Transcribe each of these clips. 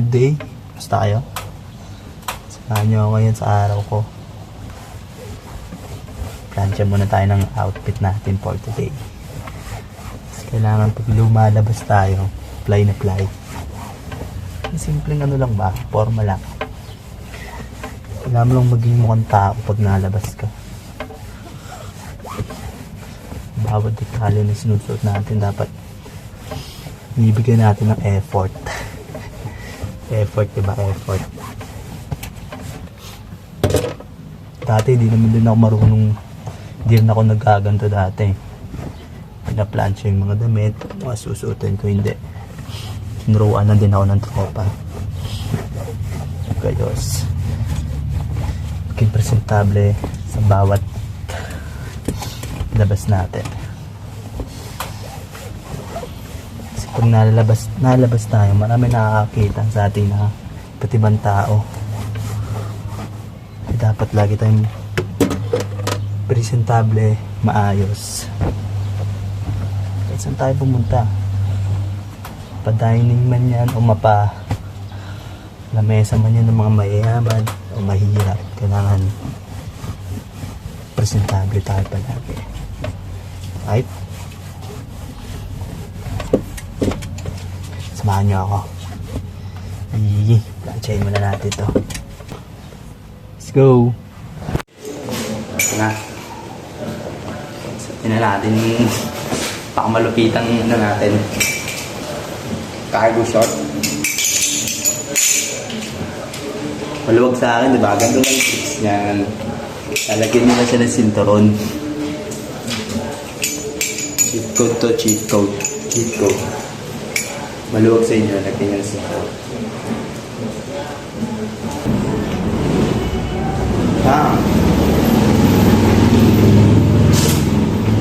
good day. Basta kayo. Samahan nyo ako ngayon sa araw ko. Plansya muna tayo ng outfit natin for today. Kailangan pag lumalabas tayo, fly na fly. Simpleng ano lang ba, forma lang. Kailangan mo lang maging mukhang tao pag nalabas ka. Bawat detalye na sinusuot natin dapat ibibigay natin ng effort. Effort, diba? Effort. Dati di naman din ako marunong, di rin ako nagkaganto dati. Pinaplansya yung mga damit, mga susuotin ko, hindi. Tinuruan na din ako ng tropa. Gayos. Maging presentable sa bawat labas natin. Kasi pag nalabas tayo, marami nakakakita sa atin na iba't ibang tao. Dapat lagi tayong presentable, maayos. Kahit saan tayo pumunta, pa-dining man yan o lamesa man yan ng mga mayayaman o mahirap, kailangan presentable tayo palagi. Right? Samahan nyo ako. Plansyahin muna natin ito. Let's go! Na. Sabihin na natin yung pakamalupitang natin. Cargo short. Maluwag sa akin, diba? Ganda lang yung tricks niyan. Lalagyan nyo na siya ng sinturon. Cheat code to, cheat code. Cheat code. Maluwag sa inyo, lalagyan nyo ng sinturon.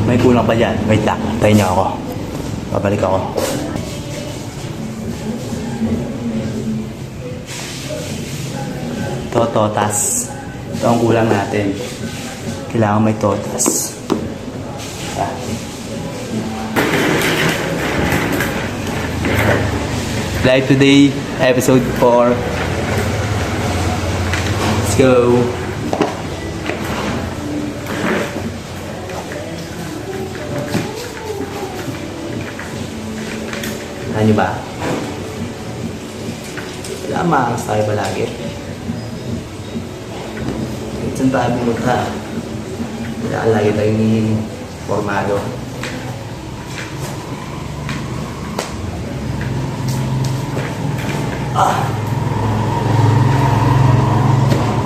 May kulang pa dyan. Wait lang. Tayo niyo ako. Babalik ako. Ito, totas. Ito ang kulang natin. Kailangan may totas. Live today, episode 4. Let's go. Ano ba? Kailangan maangas tayo palagi. Saan tayo pumunta? Kailangan lagi tayong formado.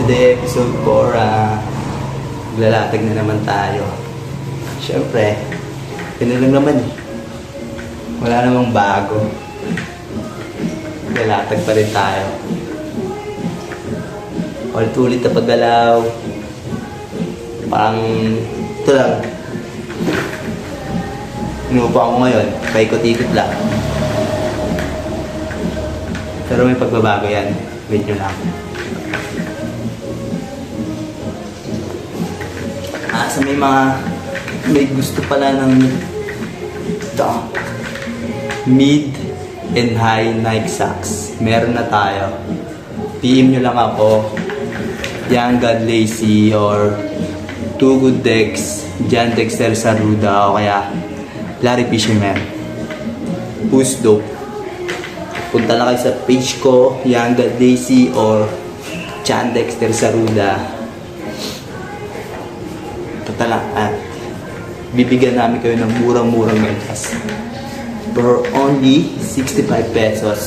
Today, episode 4, maglalatag na naman tayo. Siyempre, yun lang naman eh. Wala namang bago. Galatag pa rin tayo. Ulit-ulit na paggalaw. Parang ito lang. Inuupa ko ngayon. Paikot-ikot lang. Pero may pagbabago yan. Wait nyo lang. Sa may gusto pala ng ito. Mid and high Nike socks. Meron na tayo. PM nyo lang ako. Young God Lacy or Too Good Dex, John Dexter Saruda o kaya Larry Fisherman. Who's dope? Punta na kayo sa page ko, Young God Lacy or John Dexter Saruda. Punta lang at bibigyan namin kayo ng murang-murang medyas. For only 65 pesos.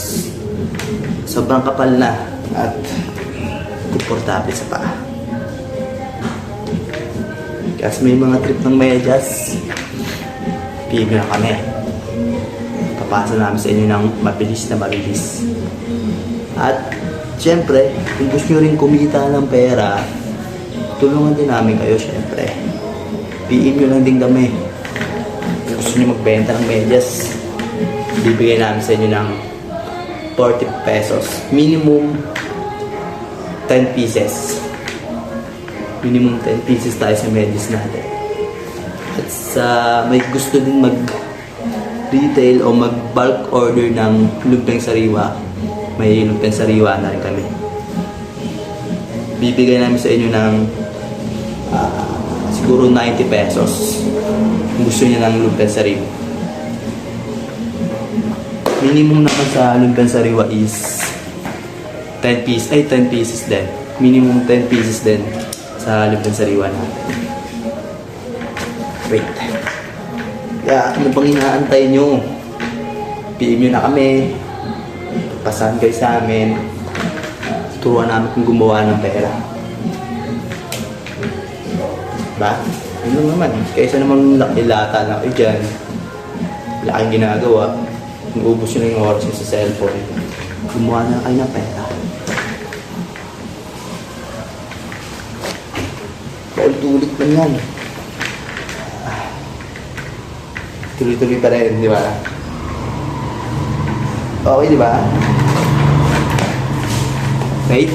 Sobrang kapal na at komportable sa paa. Kasi may mga trip ng medyas, PM na kami. Papasa namin sa inyo ng mabilis. At syempre, kung gusto nyo rin kumita ng pera, tulungan din namin kayo syempre. PM nyo lang din kami. Kung gusto nyo magbenta ng medyas, bibigay namin sa inyo ng 40 pesos. Minimum 10 pieces. Minimum 10 pieces tayo sa medyas natin. At sa may gusto din mag-retail o mag-bulk order ng lumpeng sariwa, may lumpiang sariwa na rin kami. Bibigay namin sa inyo ng siguro 90 pesos kung gusto niyo ng lumpiang sariwa. Minimum naman sa lumpiang sariwa is 10 pieces din. Minimum 10 pieces din sa lumpiang sariwa natin. Wait. Kaya ano bang inaantay nyo? PM nyo na kami. Pasahan kayo sa amin. Turuan namin kung gumawa ng pera. Diba? Yun lang naman. Kaysa naman ilata na kayo dyan. Wala kayong ginagawa. Naubos nyo na yung oras nyo sa cellphone. Gumawa na kayo ng pera. Paulit-ulit man yan. Tuloy-tuloy pa rin, di ba? Okay, di ba? Wait,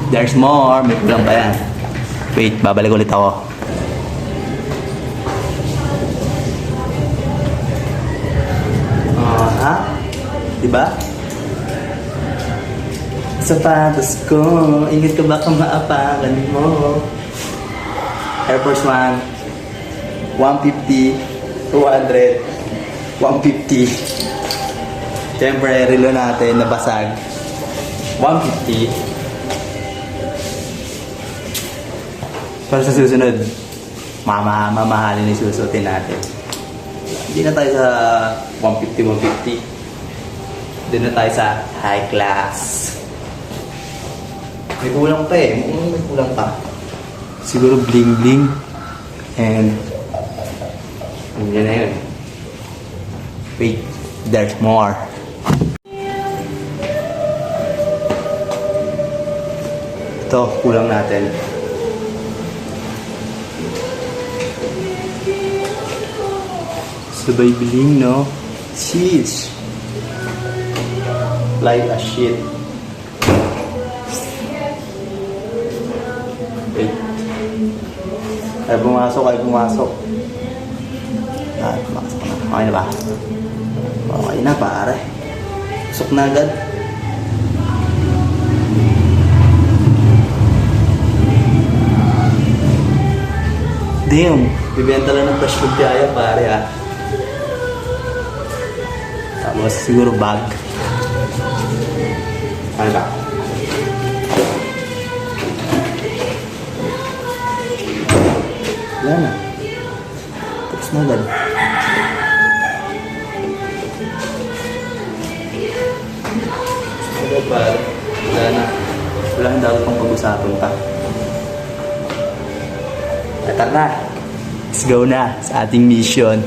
there's more. May kulang pa yan. Wait, babalik ulit ako. Ha? Di ba? Sapatos ko, ingat ka baka maapakan mo. Air Force 1, 150. 200, 150. Siyempre, relo natin nabasag. 150. Para sa susunod, mamahalin yung susutin natin. Hindi na tayo sa 150. Doon na tayo sa high class. May kulang pa eh. May kulang pa. Siguro bling bling. And yan na yun. Wait, there's more. Ito, kulang natin. Sabay biling, no? Sheesh. Like a shit. Wait. Ay, pumasok. Pumasok na. Okay na ba? Okay na, pare. Pasok na agad. Damn. Bibenta lang ng fresh food kaya, pare, ha? Tapos, siguro bag. Ano ba? Wala na. Tapos na agad. Pare, wala na. Wala na dapat pang pag-usapan pa. Tara na. Let's go na sa ating mission.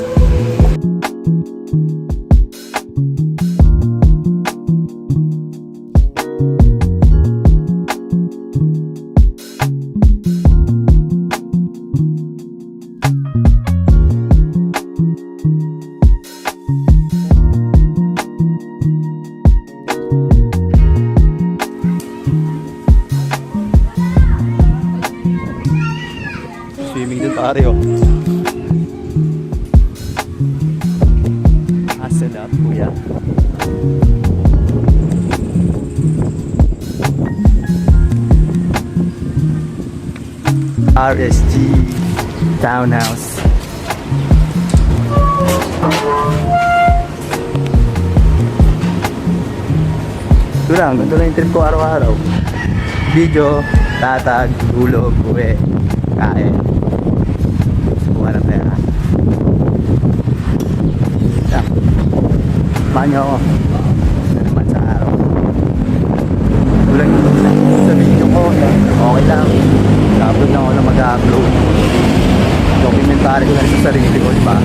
Swimming dun pare, oh. Sarap, kuya. RSG Townhouse. Ito lang, ganito lang yung trip ko araw-araw. Video, tatag, tulog, uwi, kain. Subuha ng pera. Yeah. Samahan niyo ako. Ito naman sa araw. Tulad sa video ko, okay lang. Upload lang ako na mag-upload. Documentary ko na rin sa sarili ko, diba?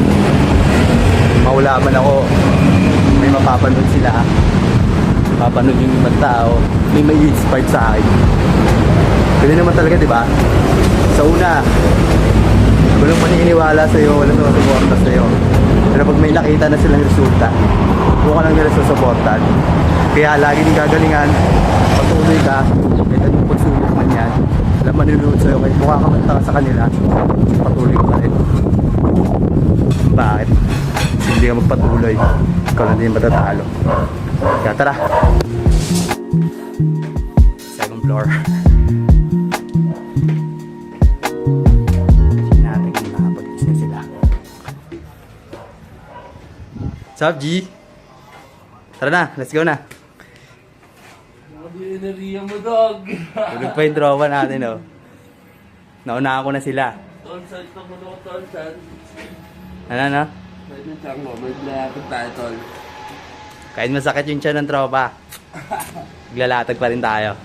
Maula man ako, may mapapanood sila. Mapapanood yung ibang tao, may inspired sa akin. Ganun naman talaga, diba? Sa una, walang maniniwala sa'yo, walang susuporta sa'yo. Pero pag may nakita na silang resulta, huwag ka lang nila susuportan. Kaya lagi din gagalingan, patuloy ka, kahit anong pagsubok man yan. Walang manunood sa'yo, kahit mukha ka mantaka sa kanila, patuloy ka pa rin. Bakit? Hindi ka magpatuloy, ikaw lang din matatalo. Kaya tara! Second floor. Tingnan natin kung nakapag-is na sila. What's up, G? Tara na, let's go na. Hindi enerhiya mo, dog. Tulog pa yung tropa natin, oh. Nauna ko na sila. Tolsan, ito mo na ko, Tolsan. Ano? May nitang mo, may lalapit tayo, Tol. Kahit masakit yung tiyan ng tropa, maglalatag pa rin tayo.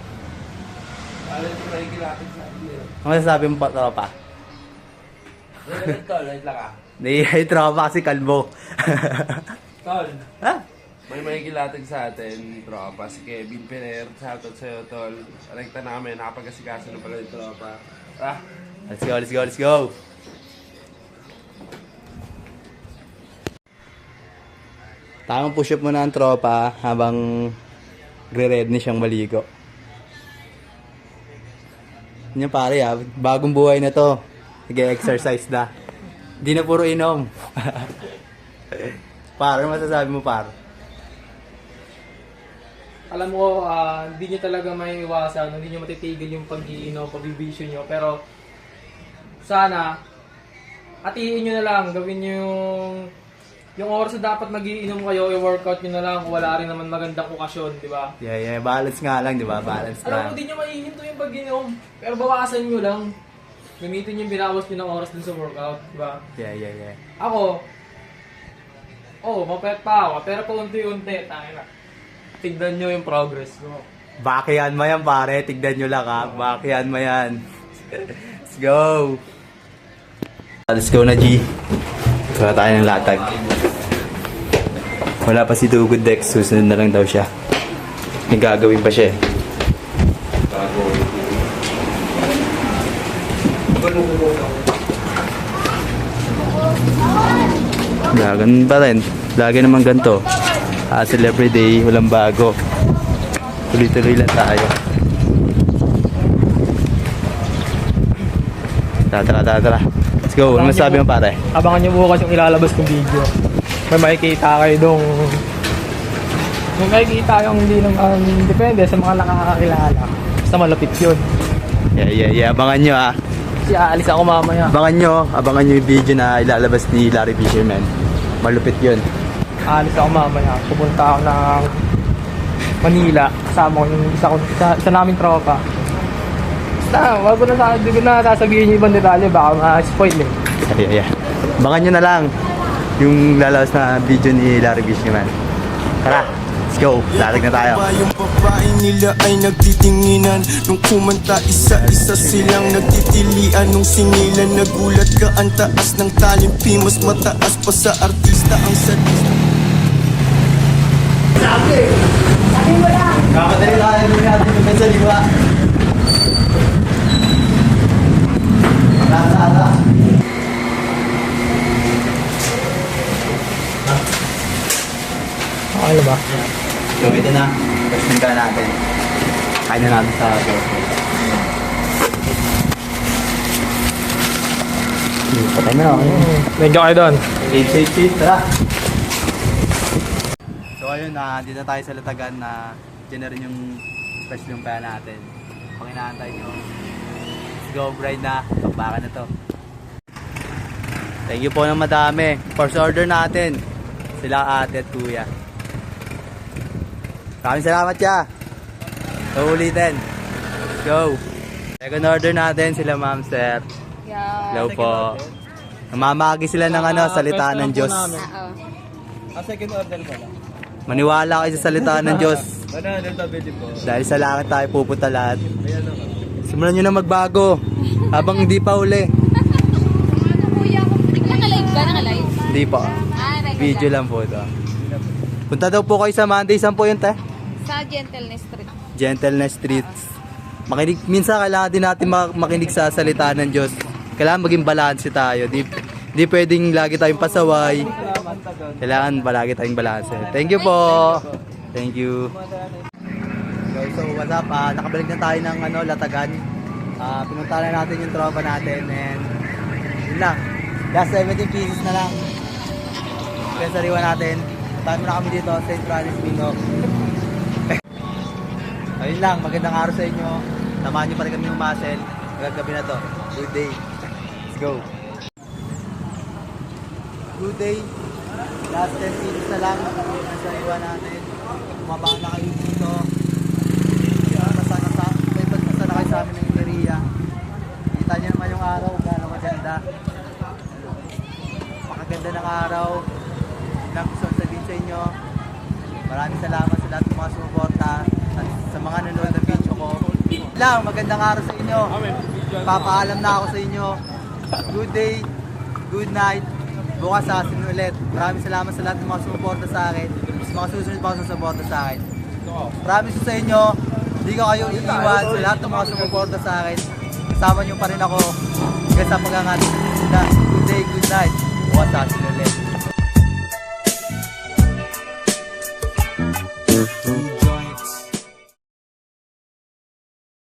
Alam ko may kilapit sa akin. Ano masasabi mo pa, tropa? Tol, wait lang ah. Hindi, yung tropa kasi kalbo. Tol, Ha? may kilatag sa atin, tropa. Si Kevin Pereira, shoutout sa'yo, Tol. Rekta namin, nakapag-asikaso na pala yung tropa. Ah, Let's go, let's go, let's go! Tamang push up muna ang tropa habang re-ready siyang maligo. Yan pare ha, bagong buhay na to. Nag-exercise na. Hindi na puro inom. Pare, ano masasabi mo pare? Alam mo, hindi nyo talaga may iwasan, hindi nyo matitigil yung pag-iinom, pag-ibisyo nyo. Pero, sana, hatiin nyo na lang, gawin nyo yung oras na dapat mag-iinom kayo, i-workout nyo na lang kung wala rin naman magandang okasyon, di ba? Yeah, balance nga lang, di ba? Balance Alam mo, lang. hindi nyo maihinto yung pag-inom, pero bawasan nyo lang. Gamitin yung binawas nyo ng oras dun sa workout, di ba? Yeah. Ako, mapet pa ako, pero paunti-unti, tangina. Tignan nyo yung progress ko. Bakihan mo yan pare, tignan nyo lang ha. Bakihan mo yan. Let's go! Let's go na G. Wala tayo ng latag. Wala pa si Tugod Dex, susunod na lang daw siya. May gagawin pa siya eh. Ganun pa rin. Lagi naman ganito. Hustle every day, walang bago. Tuloy-tuloy lang tayo. Tara. Let's go. Ano masabi mo pare? Abangan nyo bukas yung ilalabas kong video. May makikita kayo dong... May makikita yung hindi naman depende sa mga nakakakilala. Basta malapit yun. Yeah. Abangan nyo ha. Kasi aalis ako mamaya. Abangan nyo yung video na ilalabas ni Larry Fisherman. Malupit yun. Aalis ako mamaya. Pupunta ako ng Manila. Kasama ko yung isa naming tropa. Basta, wag ko na sasabihin yung ibang detalye. Baka ma-spoil eh. Yeah. Abangan nyo na lang yung lalabas na video ni Larry Fisherman. Tara, let's go. Latag na tayo. Yung babae nila ay nagtitinginan. Nung kumanta isa-isa silang nagtitilian. Nung singilan nagulat ka, ang taas ng talimpi. Mas mataas pa sa artista ang sadista. Kamadali tayo nung natin yung sa liwa. Tara. Okay na ba? So ito na, question ka natin. Kain na natin sa patay na ako. Thank you kayo doon. Safe, tara. So ayun na, dito tayo sa Latagan na dyan na rin yung fresh lumpia natin. Panginaantay nyo. Let's go, bride na. Pagbakan na to. Thank you po ng madami. First order natin. Sila ate at kuya. Maraming salamat siya. So ulitin. Let's go. Second order natin sila ma'am sir. Yeah. Hello po. Namamagi sila ng salita ng Diyos. Second order pala. Maniwala kayo sa salita ng Diyos. Dahil sa langit tayo pupunta lahat. Simulan nyo na magbago. Habang hindi pa uli. Nakalive ba? Nakalive? Hindi pa. Video lang po ito. Punta daw po kayo sa Monday. Saan po yun te? Sa Gentleness Street. Gentleness Streets. Minsan kailangan din natin makinig sa salita ng Diyos. Kailangan maging balanse tayo. Di pwedeng lagi tayong pasaway. Kailangan lagi tayong balanse. Thank you po. Thank you. So what's up? Nakabalik na tayo ng Latagan. Pinunta na natin yung tropa natin and yun lang. Last 17 pieces na lang. Kaya sariwa natin. Tayo muna kami dito, St. Francis Minok. Ayun lang, magandang araw sa inyo. Samahan niyo pa rin kami umasel. Hanggang gabi na to. Good day. Let's go. Good day. Last 10 minutes na lang. Nasa iwan natin. Bumaba na kayo dito. Basta na kayo sa amin ng Iberia. Kita niyo naman yung araw. Gano'ng maganda. Makaganda ng araw. Lang gusto kong sabihin sa inyo. Maraming salamat sa lahat ng mga sumuporta at sa mga nanonood ng video ko. Lang, magandang araw sa inyo. Papaalam na ako sa inyo. Good day, good night. Bukas asin ulit. Maraming salamat sa lahat ng mga sumuporta sa akin. Sa mga susunod pa sumuporta sa akin. Promise ko sa inyo, hindi ko kayo iiwan sa lahat ng mga sumuporta sa akin. Kasama nyo pa rin ako. Hanggang sa pagkakasin. Good day, good night. Bukas asin ulit.